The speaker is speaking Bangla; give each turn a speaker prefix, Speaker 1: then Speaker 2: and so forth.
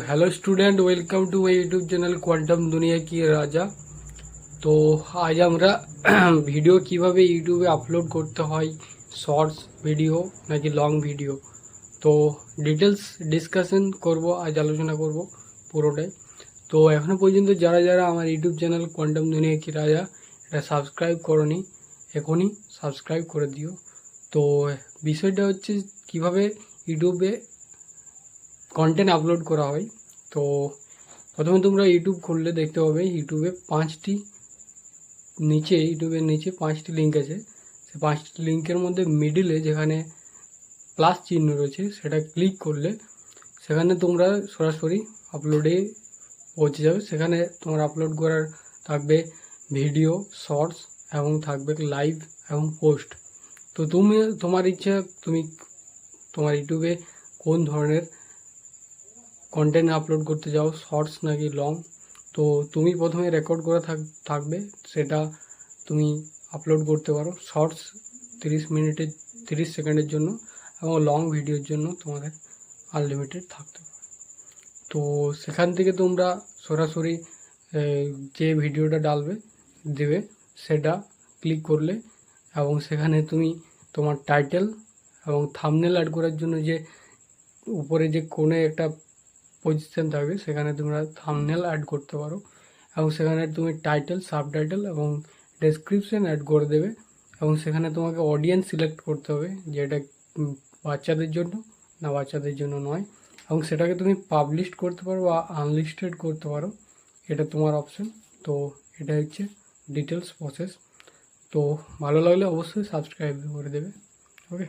Speaker 1: Hello student, welcome to my YouTube channel quantum দুনিয়া কি রাজা। তো আজ আমরা ভিডিও কিভাবে ইউটিউবে আপলোড করতে হয়, শর্টস ভিডিও নাকি লং ভিডিও, তো ডিটেলস ডিসকাশন করব, আজ আলোচনা করব পুরোটাই। তো এখনো পর্যন্ত যারা যারা আমার ইউটিউব চ্যানেল কোয়ান্টাম দুনিয়া কি রাজা এটা সাবস্ক্রাইব করনি, এখনই সাবস্ক্রাইব করে দিও। তো বিষয়টা হচ্ছে কিভাবে ইউটিউবে কন্টেন্ট আপলোড করা হয়। তো প্রথমে তোমরা ইউটিউব খুললে দেখতে পাবে ইউটিউবের নিচে পাঁচটি লিঙ্ক আছে। সেই পাঁচটি লিঙ্কের মধ্যে মিডিলে যেখানে প্লাস চিহ্ন রয়েছে সেটা ক্লিক করলে সেখানে তোমরা সরাসরি আপলোডে পৌঁছে যাবে। সেখানে তোমার আপলোড করার থাকবে ভিডিও, শর্টস এবং থাকবে লাইভ এবং পোস্ট। তো তুমি তোমার ইচ্ছা তুমি তোমার ইউটিউবে কোন ধরনের কন্টেন্ট আপলোড করতে যাও, শর্টস নাকি লং। তো তুমি প্রথমে রেকর্ড করা থাকবে, সেটা তুমি আপলোড করতে পারো। শর্টস 30 সেকেন্ডের জন্য এবং লং ভিডিওর জন্য তোমাদের আনলিমিটেড থাকতে পারে। তো সেখান থেকে তোমরা সরাসরি যে ভিডিওটা দেবে সেটা ক্লিক করলে এবং সেখানে তুমি তোমার টাইটেল এবং থাম্বনেল অ্যাড করার জন্য যে উপরে যে কোণে একটা পজিশন থাকবে সেখানে তোমরা থাম্বনেল অ্যাড করতে পারো এবং সেখানে তুমি টাইটেল, সাবটাইটেল এবং ডেসক্রিপশন অ্যাড করে দেবে এবং সেখানে তোমাকে অডিয়েন্স সিলেক্ট করতে হবে যে এটা বাচ্চাদের জন্য না বাচ্চাদের জন্য নয়, এবং সেটাকে তুমি পাবলিশ করতে পারো বা আনলিস্টেড করতে পারো, এটা তোমার অপশন। তো এটা হচ্ছে ডিটেলস প্রসেস। তো ভালো লাগলে অবশ্যই সাবস্ক্রাইব করে দেবে। ওকে।